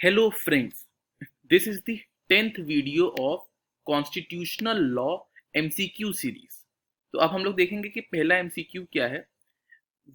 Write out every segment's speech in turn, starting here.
Hello friends, this is the 10th video of Constitutional Law MCQ series. तो अब हम लोग देखेंगे कि पहला MCQ क्या है.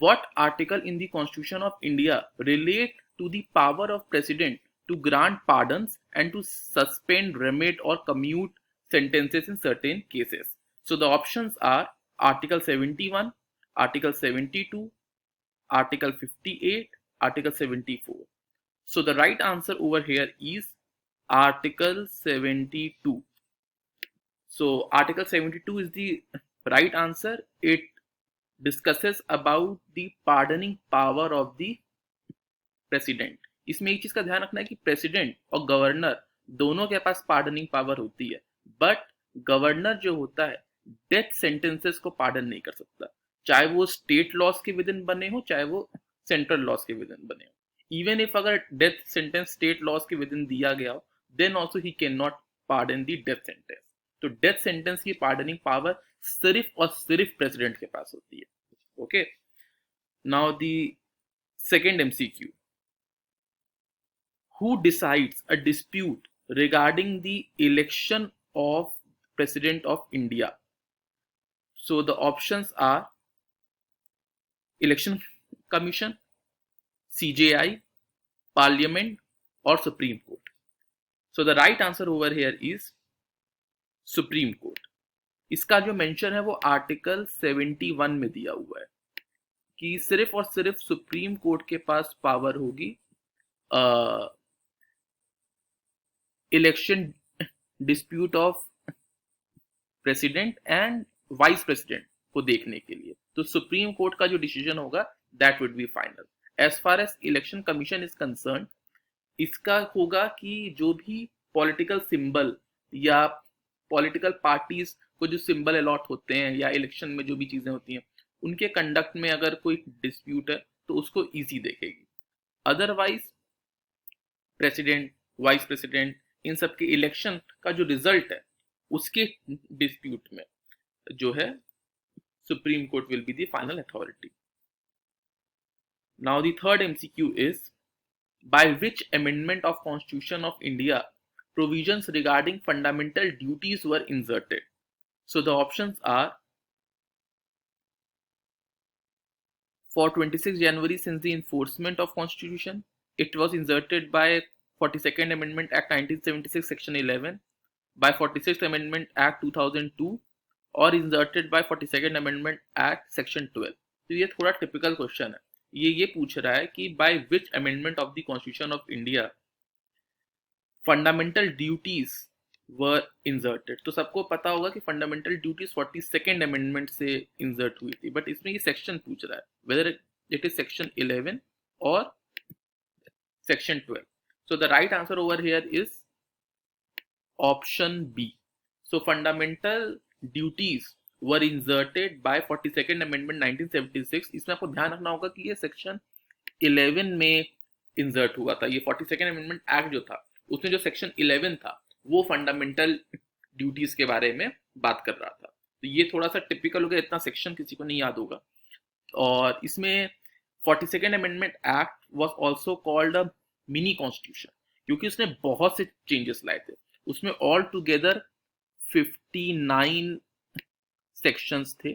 What article in the Constitution of India relate to the power of President to grant pardons and to suspend, remit or commute sentences in certain cases? So the options are Article 71, Article 72, Article 58, Article 74. So the right answer over here is Article 72. So Article 72 is the right answer. It discusses about the pardoning power of the president. इसमें एक चीज का ध्यान रखना है कि president और governor दोनों के पास पार्डनिंग पावर होती है, बट गवर्नर जो होता है डेथ सेंटेंसेस को पार्डन नहीं कर सकता, चाहे वो स्टेट लॉस के विद इन बने हो चाहे वो सेंट्रल लॉस के विद इन बने हो. इवन इफ अगर डेथ सेंटेंस स्टेट लॉस के विद इन दिया गया हो, then also he can not pardon the death sentence. तो डेथ सेंटेंस की पार्डनिंग पावर सिर्फ और सिर्फ प्रेसिडेंट के पास होती है. Okay, now the second MCQ. Who decides a dispute regarding the election of President of India? So the options are Election Commission, CJI, Parliament or Supreme Court. So the right answer over here is Supreme Court. इसका जो mention है वो article 71 में दिया हुआ है कि सिर्फ और सिर्फ सुप्रीम कोर्ट के पास पावर होगी election dispute of president and vice president को देखने के लिए. तो सुप्रीम कोर्ट का जो डिसीजन होगा that would be final. As far as election commission is concerned, इसका होगा कि जो भी पॉलिटिकल सिंबल या पॉलिटिकल पार्टीज को जो सिंबल अलॉट होते हैं या इलेक्शन में जो भी चीजें होती हैं उनके कंडक्ट में अगर कोई डिस्प्यूट है तो उसको इजी देखेगी. अदरवाइज प्रेसिडेंट, वाइस प्रेसिडेंट, इन सब के इलेक्शन का जो रिजल्ट है उसके डिस्प्यूट में जो है supreme court will be the final authority. Now the third MCQ is by which amendment of Constitution of India provisions regarding fundamental duties were inserted. So the options are for 26 January since the enforcement of Constitution, it was inserted by 42nd Amendment Act 1976 Section 11, by 46th Amendment Act 2002 और inserted by 42nd Amendment Act Section 12. तो ये थोड़ा typical question है. ये पूछ रहा है कि by which amendment of the constitution of India fundamental duties were inserted. तो सबको पता होगा कि फंडामेंटल ड्यूटीज 42nd अमेंडमेंट से इंसर्ट हुई थी, बट इसमें ये सेक्शन पूछ रहा है वेदर इट इज सेक्शन 11 और section 12. So the right answer over here is option B. So fundamental duties were inserted by 42nd Amendment 1976. इसमें आपको ध्यान रखना होगा कि ये सेक्शन 11 में इंसर्ट हुआ था. ये 42nd Amendment Act जो था उसमें जो सेक्शन 11 था वो फंडामेंटल ड्यूटीज के बारे में बात कर रहा था. तो ये थोड़ा सा टिपिकल हो गया, इतना सेक्शन किसी को नहीं याद होगा. और इसमें 42nd Amendment Act was also called a mini constitution क्योंकि उसने बहुत से चेंजेस लाए थे. उसमें ऑल टुगेदर 59 सेक्शंस थे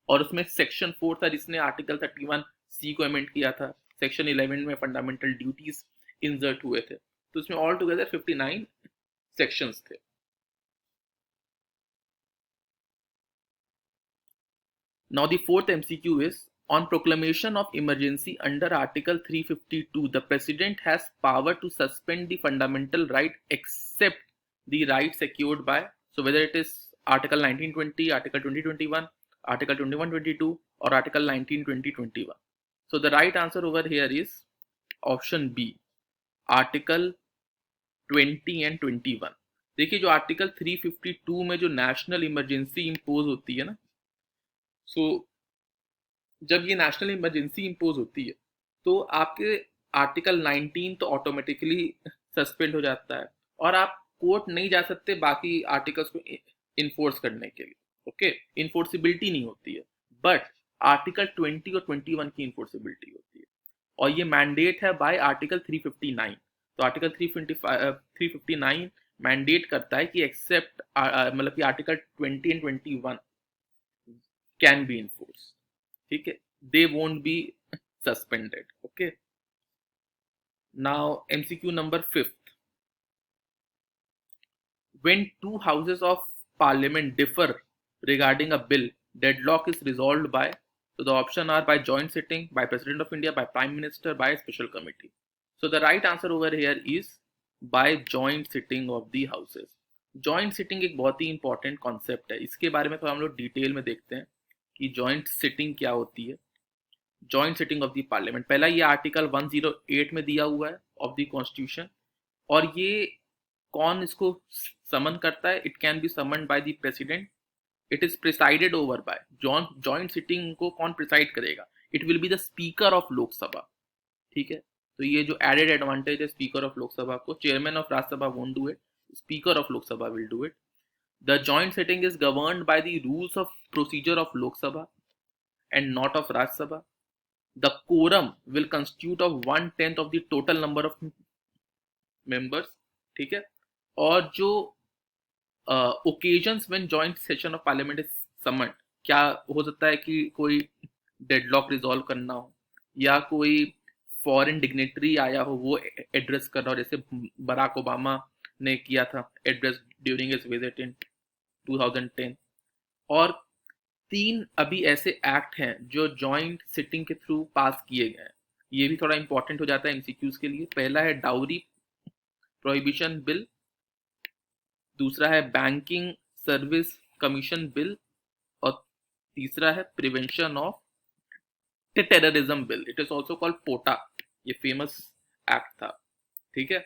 और उसमें सेक्शन 4 था जिसने आर्टिकल 31C को अमेंड किया था. सेक्शन 11 में फंडामेंटल ड्यूटीज इंसर्ट हुए थे. तो उसमें ऑल टुगेदर 59 सेक्शंस थे. Now the fourth MCQ is on proclamation of emergency under Article 352 the President has power to suspend the fundamental right except the right secured by, so whether it is Article 1920, Article 2021, Article 2122 or Article 1920-21. So the right answer over here is option B, Article 20 and 21. देखिए जो article 352 में जो national emergency impose होती है ना, सो जब ये national emergency impose होती है तो आपके आर्टिकल 19 तो ऑटोमेटिकली सस्पेंड हो जाता है और आप कोर्ट नहीं जा सकते बाकी आर्टिकल्स को इन्फोर्स करने के लिए. ओके, इन्फोर्सिबिलिटी नहीं होती है, बट आर्टिकल 20 और 21 की इन्फोर्सिबिलिटी होती है और ये मैंडेट है बाय आर्टिकल 359. तो आर्टिकल 359 मैंडेट करता है कि एक्सेप्ट मतलब कि article 20 and 21 can be enforce, ठीक है, they won't be suspended. Okay, now MCQ number 5. When two houses of parliament differ regarding a bill, deadlock is resolved by, so the option are by joint sitting, by President of India, by Prime Minister, by special committee. So the right answer over here is by joint sitting of the houses. Joint sitting एक बहुत ही important concept है, इसके बारे में तो हम लोग detail में देखते हैं कि जॉइंट सिटिंग क्या होती है. Joint sitting of the parliament, पहला ये आर्टिकल 108 में दिया हुआ है ऑफ द कॉन्स्टिट्यूशन, और ये कौन इसको समन करता है? It can be someone by the president. It is presided over by, joint sitting को कौन प्रिसाइड करेगा? It will be the speaker of Lok Sabha, ठीक है. तो ये जो एडेड एडवांटेज है स्पीकर ऑफ लोकसभा को, chairman of Rajya Sabha won't do it, speaker of Lok Sabha will do it. The joint sitting is governed by the rules of procedure of Lok Sabha and not of Rajya Sabha. The quorum will constitute of 1/10 of the total number of members, ठीक है. और जो occasions when joint session of parliament is summoned, क्या हो सकता है कि कोई डेडलॉक रिजॉल्व करना हो, या कोई फॉरेन डिग्नेटरी आया हो वो एड्रेस कर रहा हो, जैसे बराक ओबामा ने किया था address during his visit in 2010. और 3 अभी ऐसे एक्ट हैं जो जॉइंट सिटिंग के थ्रू पास किए गए हैं. ये भी थोड़ा इंपॉर्टेंट हो जाता है एमसीक्यूज के लिए. पहला है डाउरी प्रोहिबिशन बिल, दूसरा है बैंकिंग सर्विस कमीशन बिल, और तीसरा है prevention of terrorism bill. It is also called POTA, ये फेमस एक्ट था, ठीक है.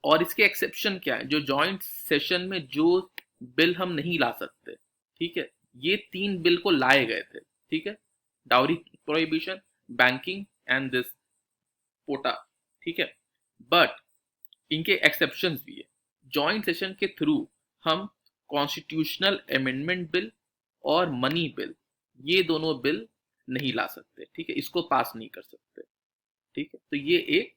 और इसके एक्सेप्शन क्या है? जो जॉइंट सेशन में जो बिल हम नहीं ला सकते, ठीक है, ये 3 बिल को लाए गए थे, ठीक है. Dowry prohibition, banking and this POTA, ठीक है. बट इनके एक्सेप्शंस भी है. जॉइंट सेशन के थ्रू हम कॉन्स्टिट्यूशनल अमेंडमेंट बिल और मनी बिल, ये दोनों बिल नहीं ला सकते, ठीक है, इसको पास नहीं कर सकते, ठीक है. तो ये एक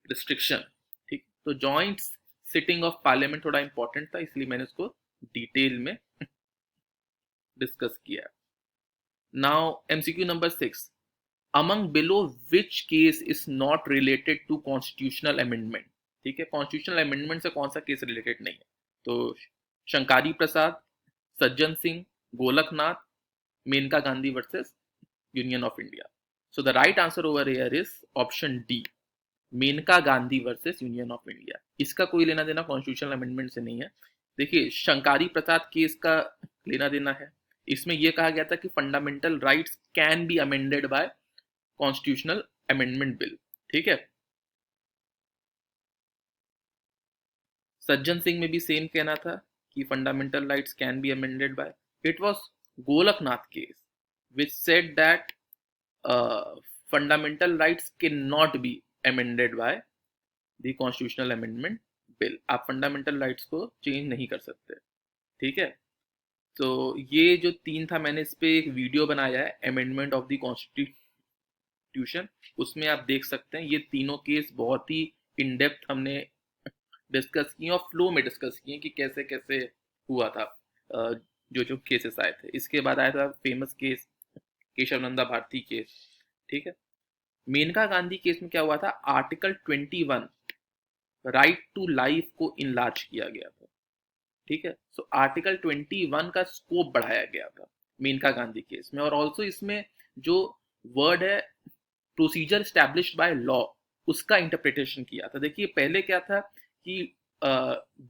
रिस्ट्रिक्शन, ठीक. तो जॉइंट सिटिंग ऑफ पार्लियामेंट थोड़ा इंपॉर्टेंट था, इसलिए मैंने उसको डिटेल में डिस्कस किया. Now MCQ number 6. Among below which case is not related to constitutional amendment, ठीक है. कॉन्स्टिट्यूशनल अमेंडमेंट से कौन सा केस रिलेटेड नहीं है? तो Shankari Prasad, Sajjan Singh, Golaknath, Maneka Gandhi versus Union of India. So the right answer over here is option D, Maneka Gandhi versus Union of India. इसका कोई लेना देना कॉन्स्टिट्यूशनल अमेंडमेंट से नहीं है. देखिए, शंकारी प्रसाद केस का लेना देना है. इसमें यह कहा गया था कि fundamental rights can be amended bye constitutional amendment bill, ठीक है. सज्जन सिंह में भी सेम कहना था कि fundamental rights can be amended bye. It was Golaknath case which said that fundamental rights cannot be amended by the constitutional amendment bill. आप fundamental rights को change नहीं कर सकते, ठीक है. तो ये जो 3 था, मैंने इस पे एक वीडियो बनाया है, अमेंडमेंट ऑफ द कॉन्स्टिट्यूशन, उसमें आप देख सकते हैं. ये तीनों केस बहुत ही इन डेप्थ हमने डिस्कस किए और फ्लो में डिस्कस किए कि कैसे कैसे हुआ था, जो केसेस आए थे. इसके बाद आया था famous case Kesavananda Bharati case, ठीक है. मेनका गांधी केस में क्या हुआ था? आर्टिकल 21 राइट टू लाइफ को इनलार्ज किया गया था, ठीक है. सो आर्टिकल 21 का स्कोप बढ़ाया गया था मेनका गांधी केस में. और ऑल्सो इसमें जो वर्ड है प्रोसीजर एस्टैब्लिश्ड बाय लॉ, उसका इंटरप्रिटेशन किया था. देखिए, पहले क्या था कि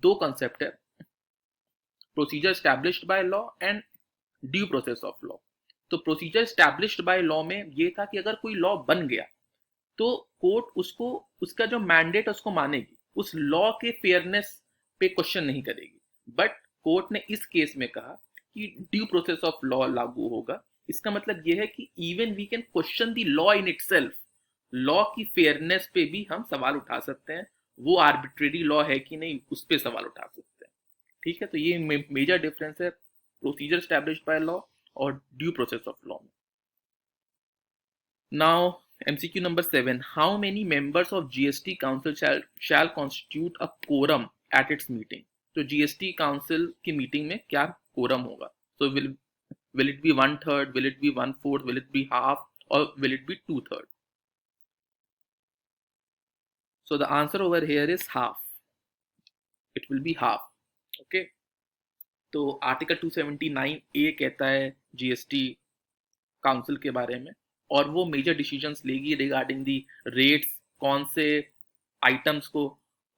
2 कॉन्सेप्ट है, procedure established by law and due process of law. तो प्रोसीजर एस्टैब्लिश्ड बाय लॉ में ये था कि अगर कोई लॉ बन गया तो कोर्ट उसको, उसका जो मैंडेट है उसको मानेगी, उस लॉ के फेयरनेस पे क्वेश्चन नहीं करेगी. बट कोर्ट ने इस केस में कहा कि ड्यू प्रोसेस ऑफ लॉ लागू होगा. इसका मतलब यह है कि even we can question the law in itself, law की फेयरनेस पे भी हम सवाल उठा सकते हैं, वो आर्बिट्रेरी लॉ है कि नहीं उस पर सवाल उठा सकते हैं, ठीक है. तो ये मेजर डिफरेंस है प्रोसीजर एस्टैब्लिश्ड बाय लॉ और ड्यू प्रोसेस ऑफ लॉ में. Now MCQ number 7. How many members of GST Council shall constitute a quorum at its meeting? तो GST Council की मीटिंग में क्या quorum होगा? So will it be 1/3? Will it be 1/4? Will it be half? Or will it be 2/3? So the answer over here is half. It will be half. Okay. तो article 279A कहता है GST council के बारे में, और वो major decisions लेगी regarding the rates, कौन से आइटम्स को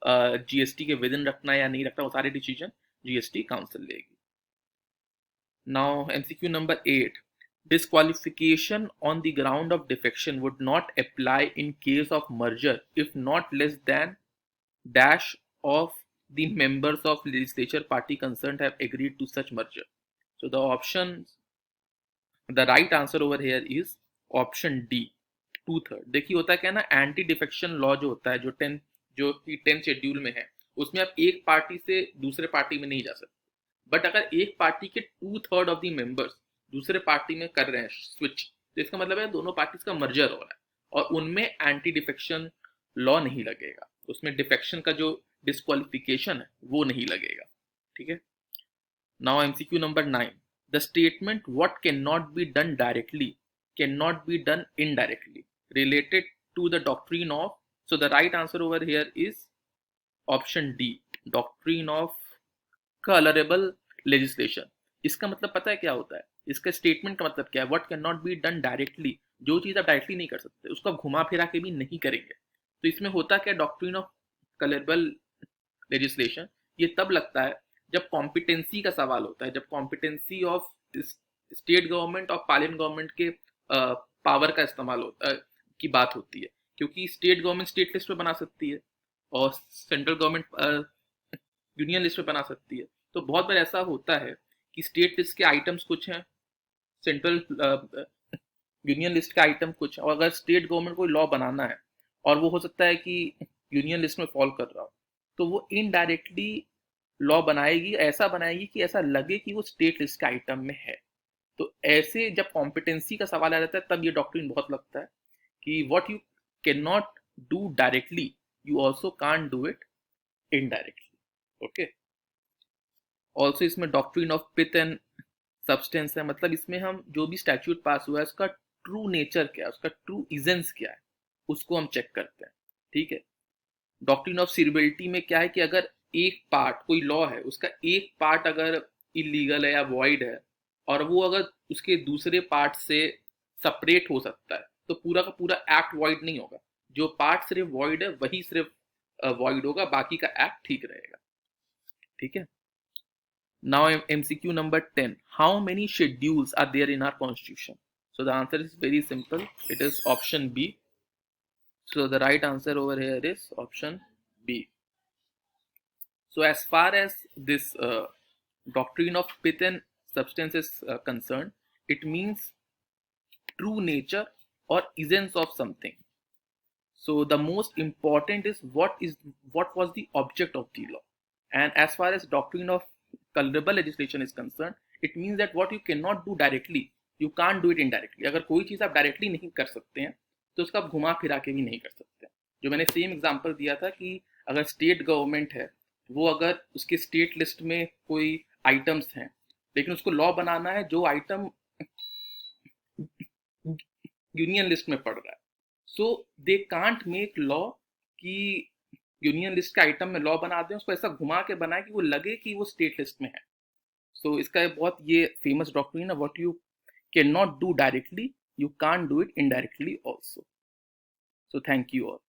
जीएसटी के विद इन रखना या नहीं रखना, वो सारे डिसीजन जीएसटी काउंसिल लेगी. Now MCQ number 8. Disqualification on the ground of defection would not apply in case of merger if not less than dash of the members of legislature party concerned have agreed to such merger. So the right answer over here is option D, 2/3. देखिए होता क्या है ना, anti defection law जो होता है, जो 10th schedule में है, उसमें आप एक पार्टी से दूसरे पार्टी में नहीं जा सकते. बट अगर एक पार्टी के 2/3 ऑफ द मेंबर्स दूसरे पार्टी में कर रहे हैं स्विच, तो इसका मतलब है दोनों पार्टीज का मर्जर हो रहा है, और उनमें एंटी डिफेक्शन लॉ नहीं लगेगा. उसमें डिफेक्शन का जो डिस्क्वालिफिकेशन है वो नहीं लगेगा. ठीक है. Now MCQ number 9. The statement what cannot be done directly cannot be done indirectly related to the doctrine of, so the right answer over here is option D, doctrine of colorable legislation. इसका मतलब पता है क्या होता है, इसका statement का मतलब क्या है, what cannot be done directly, जो चीज आप डायरेक्टली नहीं कर सकते उसको आप घुमा फिरा के भी नहीं करेंगे. तो इसमें होता क्या, डॉक्ट्रिन ऑफ कलरेबल लेजिस्लेशन ये तब लगता है जब कॉम्पिटेंसी का सवाल होता है, जब कॉम्पिटेंसी ऑफ स्टेट गवर्नमेंट और पार्लियामेंट गवर्नमेंट के पावर का इस्तेमाल होता है की बात होती है, क्योंकि स्टेट गवर्नमेंट स्टेट लिस्ट पे बना सकती है और सेंट्रल गवर्नमेंट यूनियन लिस्ट पे बना सकती है. तो बहुत बार ऐसा होता है कि स्टेट लिस्ट के आइटम्स कुछ हैं, सेंट्रल यूनियन लिस्ट के आइटम कुछ, और अगर स्टेट गवर्नमेंट कोई लॉ बनाना है और वो हो सकता है कि यूनियन लिस्ट में फॉलो कर रहा हो, तो वो इनडायरेक्टली लॉ बनाएगी, ऐसा बनाएगी कि ऐसा लगे कि वो स्टेट लिस्ट के आइटम में है. तो ऐसे जब कॉम्पिटेंसी का सवाल आ जाता है तब ये डॉक्ट्रिन बहुत लगता है कि what you can not do directly you also can't do it indirectly. Okay. Also इसमें doctrine of pith and substance है, मतलब इसमें हम जो भी स्टैट्यूट पास हुआ है उसका ट्रू नेचर क्या है, उसका ट्रू इजेंस क्या है, उसको हम चेक करते हैं. ठीक है. डॉक्ट्रिन ऑफ सीरियबिलिटी में क्या है कि अगर एक पार्ट, कोई लॉ है, उसका एक पार्ट अगर इलीगल है या वॉइड है और वो अगर उसके दूसरे पार्ट से सेपरेट हो सकता है, तो पूरा का पूरा एक्ट वॉइड नहीं होगा. जो पार्ट सिर्फ वॉइड है वही सिर्फ वॉइड होगा, बाकी का एक्ट ठीक रहेगा. ठीक है. Now MCQ number 10. How many schedules are there in our constitution? So the answer is very simple, it is option B. So the right answer over here is option B. So as far as this doctrine of pith and substance is concerned, it means true nature or essence of something. So the most important is what was the object of the law. And as far as doctrine of colorable legislation is concerned, it means that what you cannot do directly, you can't do it indirectly. अगर कोई चीज़ आप directly नहीं कर सकते हैं तो उसका आप घुमा फिरा के भी नहीं कर सकते. जो मैंने सेम एग्जांपल दिया था कि अगर स्टेट गवर्नमेंट है, वो अगर उसके स्टेट लिस्ट में कोई आइटम्स हैं लेकिन उसको लॉ बनाना है जो आइटम यूनियन लिस्ट में पड़ रहा है, सो दे कांट मेक लॉ कि यूनियन लिस्ट के आइटम में लॉ बना दें, उसको ऐसा घुमा के बनाए कि वो लगे कि वो स्टेट लिस्ट में है. सो इसका बहुत ये फेमस डॉक्ट्रिन है, what you can not do directly you can't do it indirectly also. So thank you all.